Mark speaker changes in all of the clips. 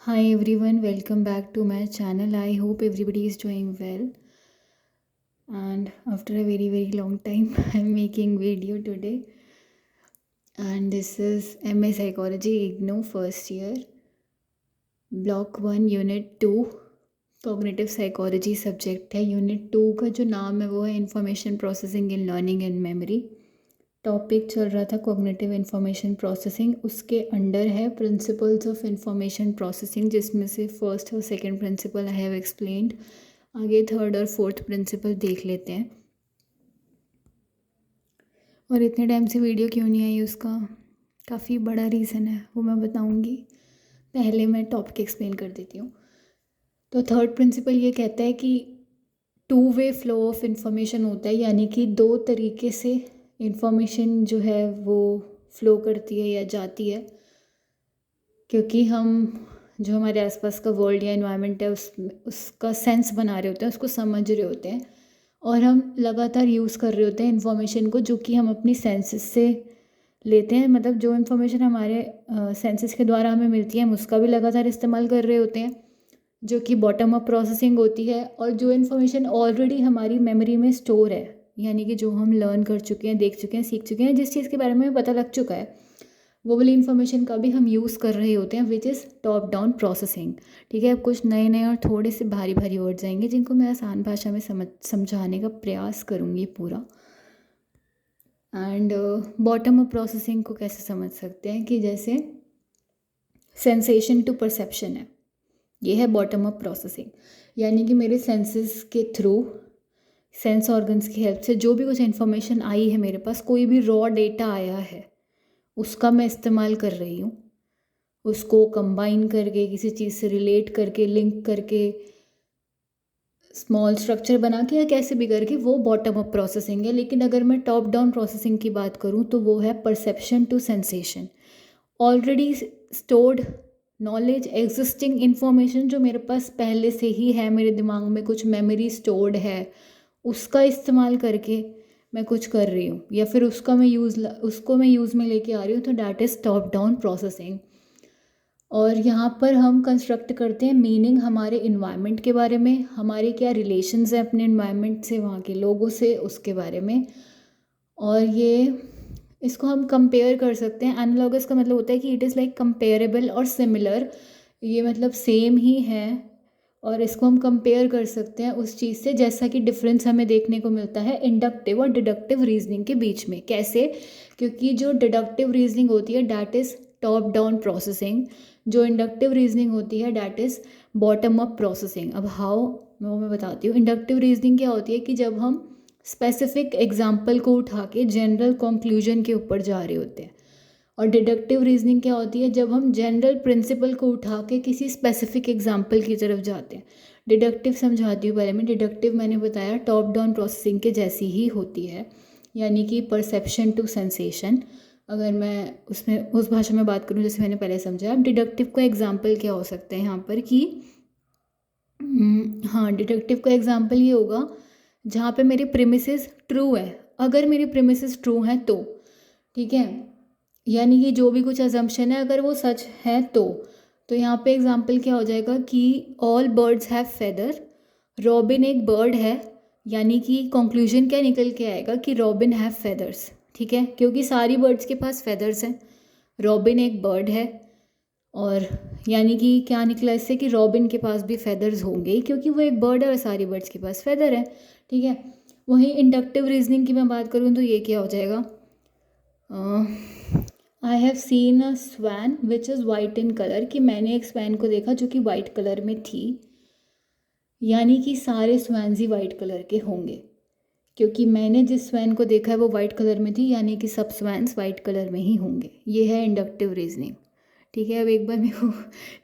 Speaker 1: Hi everyone, welcome back to my channel. I hope everybody is doing well. And after a very long time, I'm making video today. And this is MA Psychology IGNOU first year, Block 1 Unit 2 Cognitive Psychology subject है. Unit 2 का जो नाम है वो है information processing in learning and memory. Topic चल रहा था कॉग्निटिव इंफॉर्मेशन प्रोसेसिंग. उसके अंडर है प्रिंसिपल्स ऑफ इंफॉर्मेशन प्रोसेसिंग, जिसमें से फर्स्ट और second principle I have explained. आगे थर्ड और फोर्थ प्रिंसिपल देख लेते हैं. और इतने टाइम से वीडियो क्यों नहीं आई, उसका काफ़ी बड़ा रीज़न है, वो मैं बताऊंगी. पहले मैं टॉपिक एक्सप्लेन कर देती हूँ. तो थर्ड प्रिंसिपल ये कहता है कि two way flow of information होता है, यानी कि दो तरीके से इंफॉर्मेशन जो है वो फ्लो करती है या जाती है. क्योंकि हम जो हमारे आसपास का वर्ल्ड या इन्वायरमेंट है उसका सेंस बना रहे होते हैं, उसको समझ रहे होते हैं, और हम लगातार यूज़ कर रहे होते हैं इन्फॉर्मेशन को, जो कि हम अपनी सेंसेस से लेते हैं. मतलब जो इन्फॉर्मेशन हमारे सेंसेस के द्वारा हमें मिलती है, हम उसका भी लगातार इस्तेमाल कर रहे होते हैं, जो कि बॉटम अप प्रोसेसिंग होती है. और जो इन्फॉर्मेशन ऑलरेडी हमारी मेमोरी में स्टोर है, यानी कि जो हम लर्न कर चुके हैं, देख चुके हैं, सीख चुके हैं, जिस चीज़ के बारे में पता लग चुका है, वो वाली इन्फॉर्मेशन का भी हम यूज़ कर रहे होते हैं, which is top down processing. ठीक है, अब कुछ नए नए और थोड़े से भारी वर्ड्स आएंगे, जिनको मैं आसान भाषा में समझाने का प्रयास करूँगी पूरा. एंड बॉटम अप प्रोसेसिंग को कैसे समझ सकते हैं कि जैसे सेंसेशन टू परसेप्शन है, ये है बॉटम अप प्रोसेसिंग. यानी कि मेरे सेंसेस के थ्रू, सेंस ऑर्गन्स की हेल्प से जो भी कुछ इन्फॉर्मेशन आई है मेरे पास, कोई भी रॉ डेटा आया है, उसका मैं इस्तेमाल कर रही हूँ. उसको कंबाइन करके, किसी चीज़ से रिलेट करके, लिंक करके, स्मॉल स्ट्रक्चर बना के, या कैसे भी करके, वो बॉटम अप प्रोसेसिंग है. लेकिन अगर मैं टॉप डाउन प्रोसेसिंग की बात करूँ तो वो है perception to sensation. Already stored knowledge, existing information जो मेरे पास पहले से ही है, मेरे दिमाग में कुछ मेमोरी स्टोर्ड है, उसका इस्तेमाल करके मैं कुछ कर रही हूँ, या फिर उसको मैं यूज़ में लेके आ रही हूँ, तो that is top down processing. और यहाँ पर हम कंस्ट्रक्ट करते हैं मीनिंग हमारे इन्वायरमेंट के बारे में, हमारे क्या रिलेशंस हैं अपने इन्वायरमेंट से, वहाँ के लोगों से, उसके बारे में. और ये इसको हम कंपेयर कर सकते हैं. एनालॉगस का मतलब होता है कि इट इज़ लाइक कंपेरेबल और सिमिलर, ये मतलब सेम ही है, और इसको हम कंपेयर कर सकते हैं उस चीज़ से, जैसा कि डिफरेंस हमें देखने को मिलता है इंडक्टिव और डिडक्टिव रीजनिंग के बीच में. कैसे? क्योंकि जो डिडक्टिव रीजनिंग होती है that is top down processing, जो इंडक्टिव रीजनिंग होती है that is bottom up processing. अब हाउ, मैं बताती हूँ. इंडक्टिव रीजनिंग क्या होती है कि जब हम स्पेसिफिक एग्जाम्पल को उठा के जनरल कंक्लूजन के ऊपर जा रहे होते हैं. और डिडक्टिव रीजनिंग क्या होती है, जब हम जनरल प्रिंसिपल को उठा के किसी स्पेसिफिक एग्जाम्पल की तरफ जाते हैं. डिडक्टिव समझाती हूँ पहले मैं. डिडक्टिव मैंने बताया टॉप डाउन प्रोसेसिंग के जैसी ही होती है, यानी कि परसेप्शन टू सेंसेशन. अगर मैं उसमें उस भाषा में बात करूँ जैसे मैंने पहले समझा. अब डिडक्टिव का एग्जाम्पल क्या हो सकता है यहाँ पर कि हाँ, डिडक्टिव का एग्जाम्पल ये होगा जहाँ पे मेरी प्रीमिसेस ट्रू है. अगर मेरी प्रीमिसेस ट्रू हैं तो, ठीक है, यानी कि जो भी कुछ अजम्पशन है अगर वो सच है तो यहाँ पे एग्जाम्पल क्या हो जाएगा कि all birds have feather, robin एक बर्ड है, यानी कि कंक्लूजन क्या निकल के आएगा कि रॉबिन हैव फेदर्स. ठीक है, क्योंकि सारी बर्ड्स के पास फेदर्स हैं, रॉबिन एक बर्ड है, और यानी कि क्या निकला इससे कि रॉबिन के पास भी फेदर्स होंगे ही, क्योंकि वो एक बर्ड है और सारी बर्ड्स के पास फेदर है. ठीक है, वहीं इंडक्टिव रीजनिंग की मैं बात करूँ तो ये क्या हो जाएगा, I have seen a swan which is white in colour, कि मैंने एक स्वैन को देखा जो कि वाइट कलर में थी, यानी कि सारे स्वैन्स ही वाइट कलर के होंगे, क्योंकि मैंने जिस स्वैन को देखा है वो वाइट कलर में थी, यानी कि सब स्वैन्स वाइट कलर में ही होंगे. ये है इंडक्टिव रीजनिंग. ठीक है, अब एक बार मेरे को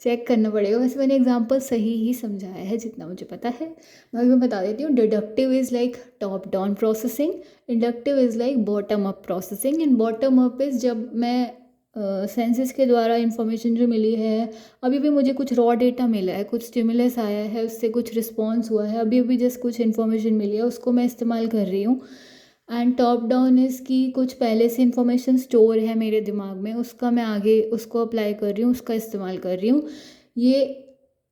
Speaker 1: चेक करना पड़ेगा, वैसे मैंने एग्जांपल सही ही समझाया है जितना मुझे पता है. मैं बता देती हूँ. Deductive is like top down processing, inductive is like bottom up processing. And bottom up is जब मैं सेंसेस के द्वारा इंफॉर्मेशन जो मिली है, अभी भी मुझे कुछ रॉ डेटा मिला है, कुछ स्टिमुलस आया है, उससे कुछ रिस्पॉन्स हुआ है, अभी अभी जस्ट कुछ इन्फॉर्मेशन मिली है, उसको मैं इस्तेमाल कर रही हूँ. एंड टॉप डाउन इज़ की कुछ पहले से इंफॉर्मेशन स्टोर है मेरे दिमाग में, उसका मैं आगे उसको अप्लाई कर रही हूँ, उसका इस्तेमाल कर रही हूँ. ये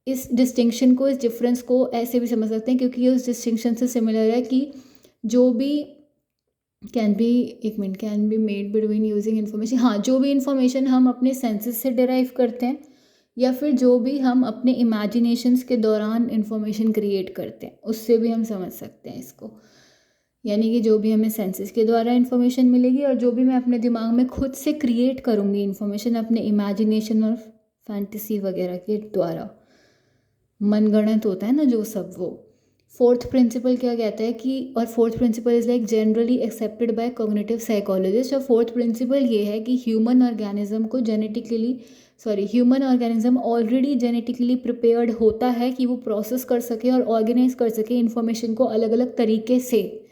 Speaker 1: इस डिस्टिंक्शन को, इस डिफरेंस को ऐसे भी समझ सकते हैं क्योंकि ये उस डिस्टिंक्शन से सिमिलर है कि जो भी can be made between using information, हाँ, जो भी इन्फॉर्मेशन हम अपने सेंसेस से डिराइव करते हैं या फिर जो भी हम अपने इमेजिनेशंस के दौरान इन्फॉर्मेशन क्रिएट करते हैं, उससे भी हम समझ सकते हैं इसको। यानी कि जो भी हमें सेंसेस के द्वारा इन्फॉर्मेशन मिलेगी और जो भी मैं अपने दिमाग में खुद से क्रिएट करूँगी इन्फॉर्मेशन अपने इमेजिनेशन और फैंटेसी वगैरह के द्वारा, मनगढ़ंत होता है ना जो सब, वो फोर्थ प्रिंसिपल क्या कहता है कि, और fourth principle is like generally accepted by cognitive psychologist. और फोर्थ प्रिंसिपल ये है कि human organism already genetically prepared होता है कि वो प्रोसेस कर सके और ऑर्गेनाइज कर सके इन्फॉर्मेशन को अलग अलग तरीके से।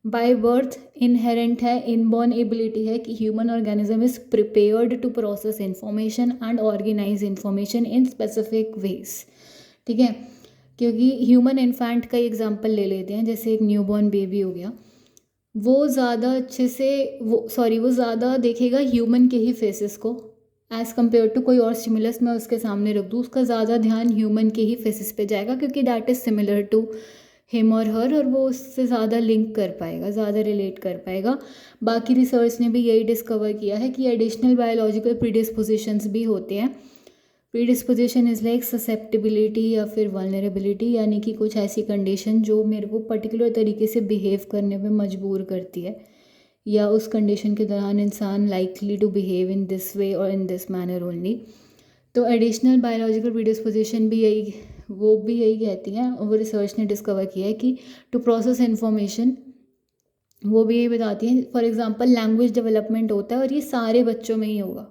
Speaker 1: बाय बर्थ इनहेरेंट है, इनबॉर्न एबिलिटी है कि human organism is prepared to process information and organise information in specific ways. ठीक है, क्योंकि ह्यूमन इन्फेंट का एग्जांपल ले लेते हैं, जैसे एक न्यूबॉर्न बेबी हो गया, वो ज़्यादा अच्छे से वो ज़्यादा देखेगा ह्यूमन के ही फेसेस को एज़ कम्पेयर टू कोई और स्टिमुलस मैं उसके सामने रख दूँ, उसका ज़्यादा ध्यान ह्यूमन के ही फेसेस पे जाएगा क्योंकि that is similar to him और हर, और वो उससे ज़्यादा लिंक कर पाएगा, ज़्यादा रिलेट कर पाएगा। बाकी रिसर्च ने भी यही डिस्कवर किया है कि एडिशनल बायोलॉजिकल प्रीडिस्पोजिशंस भी होते हैं। प्रीडिस्पोजिशन इज़ लाइक ससेप्टिबिलिटी या फिर वल्नरेबिलिटी, यानी कि कुछ ऐसी कंडीशन जो मेरे को पर्टिकुलर तरीके से बिहेव करने पे मजबूर करती है, या उस कंडीशन के दौरान इंसान likely to behave in this way और इन दिस मैनर ओनली। तो एडिशनल बायोलॉजिकल प्रीडिस्पोजिशन भी यही कहती हैं, और वो रिसर्च ने डिस्कवर किया है कि टू प्रोसेस इन्फॉर्मेशन, वो भी यही बताती हैं। फॉर एग्जांपल लैंग्वेज डेवलपमेंट होता है और ये सारे बच्चों में ही होगा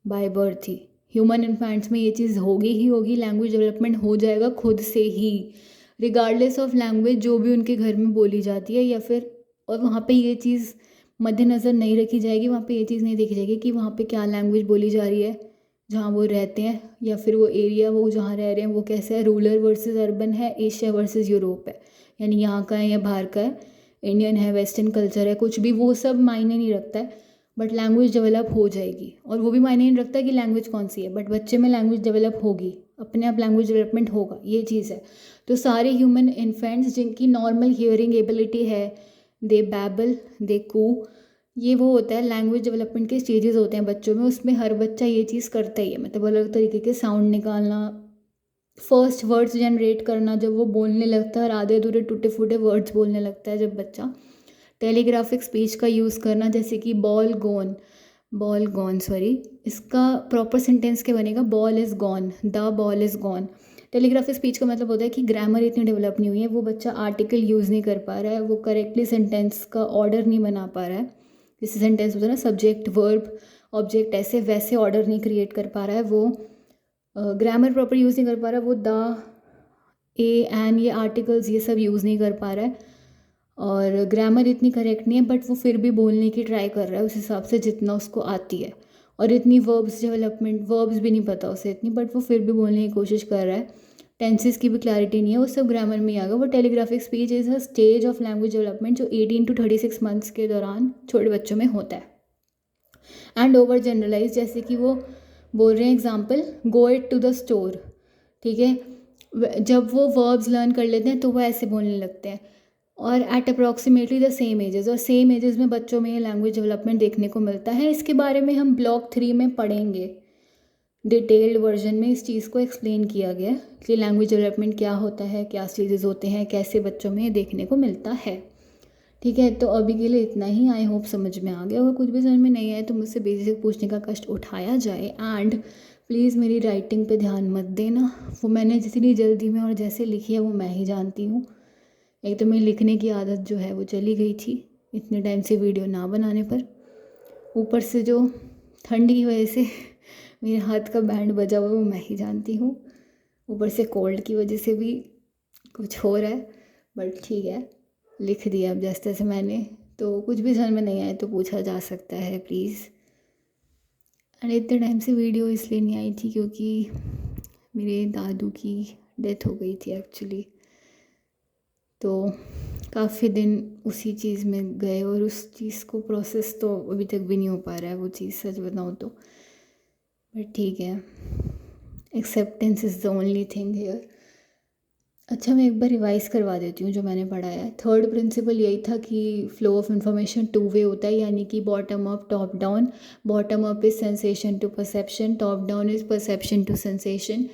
Speaker 1: by birth he, human infants में ये चीज़ होगी ही होगी, लैंग्वेज डेवलपमेंट हो जाएगा खुद से ही, रिगार्डलेस ऑफ लैंग्वेज जो भी उनके घर में बोली जाती है, या फिर और वहाँ पे ये चीज़ मद्देनज़र नहीं रखी जाएगी, वहाँ पे ये चीज़ नहीं देखी जाएगी कि वहाँ पे क्या लैंग्वेज बोली जा रही है जहाँ वो रहते हैं, या फिर वो एरिया वो जहाँ रह रहे हैं वो कैसा है, रूरल वर्सेस अर्बन है, एशिया वर्सेस यूरोप है, यानी यहाँ का है या बाहर का है, इंडियन है, वेस्टर्न कल्चर है, कुछ भी, वो सब मायने नहीं रखता है, बट लैंग्वेज डेवलप हो जाएगी। और वो भी मायने नहीं रखता कि लैंग्वेज कौन सी है, बट बच्चे में लैंग्वेज डेवलप होगी, अपने आप लैंग्वेज डेवलपमेंट होगा, ये चीज़ है। तो सारे ह्यूमन इन्फेंट्स जिनकी नॉर्मल हियरिंग एबिलिटी है, दे बैबल, दे कू, ये वो होता है लैंग्वेज डेवलपमेंट के स्टेजेस होते हैं बच्चों में, उसमें हर बच्चा ये चीज़ करता ही है, मतलब अलग तरीके के साउंड निकालना, फर्स्ट वर्ड्स जनरेट करना, जब वो बोलने लगता है और आधे अधूरे टूटे फूटे वर्ड्स बोलने लगता है जब बच्चा, टेलीग्राफिक स्पीच का यूज़ करना, जैसे कि बॉल गॉन सॉरी, इसका प्रॉपर सेंटेंस क्या बनेगा, ball is gone, the ball is gone. Telegraphic speech का मतलब होता है कि ग्रामर इतनी डेवलप नहीं हुई है, वो बच्चा आर्टिकल यूज़ नहीं कर पा रहा है, वो करेक्टली सेंटेंस का ऑर्डर नहीं बना पा रहा है, जैसे सेंटेंस होता है ना सब्जेक्ट वर्ब ऑब्जेक्ट, ऐसे वैसे ऑर्डर नहीं क्रिएट कर पा रहा है, वो ग्रामर प्रॉपर यूज़ नहीं कर पा रहा, वो द, ए, एन, ये आर्टिकल्स ये सब यूज़ नहीं कर पा रहा है, और ग्रामर इतनी करेक्ट नहीं है, बट वो फिर भी बोलने की ट्राई कर रहा है उस हिसाब से जितना उसको आती है, और इतनी वर्ब्स भी नहीं पता उसे इतनी, बट वो फिर भी बोलने की कोशिश कर रहा है। टेंसेस की भी क्लैरिटी नहीं है, वो सब ग्रामर में ही आ गया। वो telegraphic speech is a stage of language development जो 18 to 36 मंथ्स के दौरान छोटे बच्चों में होता है। एंड ओवर जनरलाइज, जैसे कि वो बोल रहे हैं example, go it to the store, ठीक है, जब वो वर्ब्स लर्न कर लेते हैं तो वो ऐसे बोलने लगते हैं, और at approximately the same ages, और सेम एजेस में बच्चों में लैंग्वेज डेवलपमेंट देखने को मिलता है। इसके बारे में हम ब्लॉक 3 में पढ़ेंगे, डिटेल्ड वर्जन में इस चीज़ को एक्सप्लेन किया गया कि लैंग्वेज डेवलपमेंट क्या होता है, क्या स्टेजेस होते हैं, कैसे बच्चों में देखने को मिलता है। ठीक है, तो अभी के लिए इतना ही, आई होप समझ में आ गया। अगर कुछ भी समझ में नहीं आया तो मुझसे बेसिक पूछने का कष्ट उठाया जाए, एंड प्लीज़ मेरी राइटिंग पे ध्यान मत देना, वो मैंने जितनी जल्दी में और जैसे लिखी है वो मैं ही जानती हूँ। एक तो मेरी लिखने की आदत जो है वो चली गई थी इतने टाइम से वीडियो ना बनाने पर, ऊपर से जो ठंड की वजह से मेरे हाथ का बैंड बजा हुआ वो मैं ही जानती हूँ, ऊपर से कोल्ड की वजह से भी कुछ हो रहा है, बट ठीक है, लिख दिया अब जैसे तैसे मैंने। तो कुछ भी समझ में नहीं आए तो पूछा जा सकता है प्लीज़। अरे इतने टाइम से वीडियो इसलिए नहीं आई थी क्योंकि मेरे दादू की डेथ हो गई थी एक्चुअली, तो काफ़ी दिन उसी चीज़ में गए, और उस चीज़ को प्रोसेस तो अभी तक भी नहीं हो पा रहा है वो चीज़, सच बताऊँ तो, बट ठीक है। Acceptance is the only thing here. अच्छा, मैं एक बार रिवाइज़ करवा देती हूँ जो मैंने पढ़ाया है। थर्ड प्रिंसिपल यही था कि flow of information two way होता है, यानी कि bottom up top down. Bottom up is sensation to perception, top down is perception to sensation.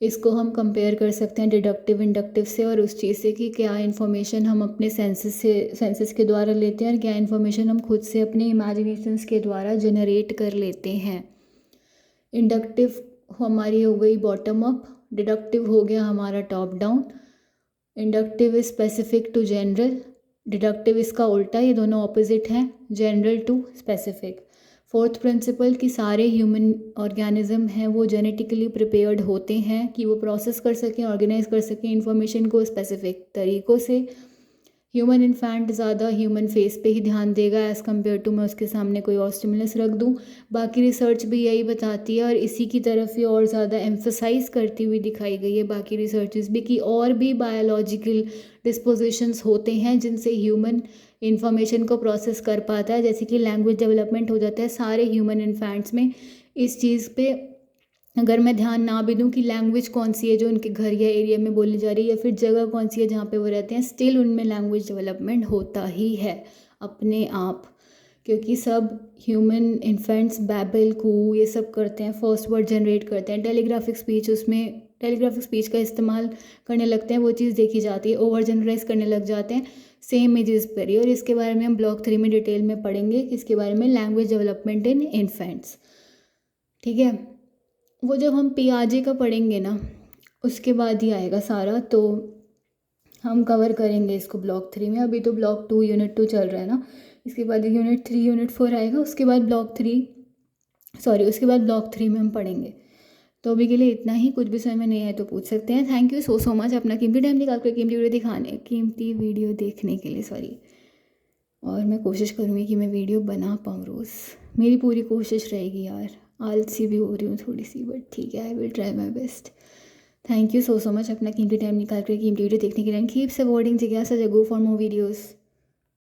Speaker 1: इसको हम कंपेयर कर सकते हैं डिडक्टिव इंडक्टिव से और उस चीज़ से कि क्या इन्फॉर्मेशन हम अपने सेंसेस के द्वारा लेते हैं और क्या इन्फॉर्मेशन हम खुद से अपने इमेजिनेशंस के द्वारा जनरेट कर लेते हैं। इंडक्टिव हमारी हो गई बॉटम अप, डिडक्टिव हो गया हमारा top down. Inductive is specific to general, deductive इसका उल्टा, ये दोनों ऑपोजिट हैं, general to specific. Fourth principle कि सारे ह्यूमन ऑर्गेनिज्म हैं वो जेनेटिकली प्रिपेयर्ड होते हैं कि वो प्रोसेस कर सकें, ऑर्गेनाइज कर सकें इंफॉर्मेशन को स्पेसिफिक तरीक़ों से। ह्यूमन इन्फेंट ज़्यादा ह्यूमन फेस पे ही ध्यान देगा एज़ कम्पेयर टू मैं उसके सामने कोई और स्टिमुलस रख दूँ। बाकी रिसर्च भी यही बताती है और इसी की तरफ ये और ज़्यादा एम्फसाइज़ करती हुई दिखाई गई है बाकी रिसर्चेस भी, कि और भी बायोलॉजिकल डिस्पोजिशंस होते हैं जिनसे ह्यूमन इंफॉर्मेशन को प्रोसेस कर पाता है, जैसे कि लैंग्वेज डेवलपमेंट हो जाता है सारे ह्यूमन इन्फेंट्स में। इस चीज़ पे अगर मैं ध्यान ना भी दूँ कि लैंग्वेज कौन सी है जो उनके घर या एरिया में बोली जा रही है, या फिर जगह कौन सी है जहाँ पे वो रहते हैं, स्टिल उनमें लैंग्वेज डेवलपमेंट होता ही है अपने आप, क्योंकि सब ह्यूमन इन्फेंट्स बैबल कू ये सब करते हैं, फर्स्ट वर्ड जनरेट करते हैं, टेलीग्राफिक स्पीच, उसमें टेलीग्राफिक स्पीच का इस्तेमाल करने लगते हैं, वो चीज़ देखी जाती है, ओवर जनरलाइज करने लग जाते हैं सेम एजेस पर ही। और इसके बारे में हम ब्लॉक 3 में डिटेल में पढ़ेंगे, इसके बारे में लैंग्वेज डेवलपमेंट इन इन्फेंट्स। ठीक है, वो जब हम पियाजे का पढ़ेंगे ना उसके बाद ही आएगा सारा, तो हम कवर करेंगे इसको ब्लॉक 3 में। अभी तो ब्लॉक 2 यूनिट 2 चल रहा है ना, इसके बाद यूनिट 3 यूनिट 4 आएगा, उसके बाद ब्लॉक 3 में हम पढ़ेंगे। तो अभी के लिए इतना ही, कुछ भी समझ में नहीं आए तो पूछ सकते हैं। थैंक यू सो मच अपना कीमती टाइम निकाल कर कीमती वीडियो देखने के लिए, सॉरी। और मैं कोशिश करूँगी कि मैं वीडियो बना पाऊँ रोज़, मेरी पूरी कोशिश रहेगी यार। आलसी भी हो रही हूँ थोड़ी सी, बट ठीक है, I will try my best. Thank you so much अपना कीमती टाइम निकाल कर कीमती वीडियो देखने के लिए। कीप सपोर्टिंग जिज्ञासा जगो फॉर मोर वीडियोज़।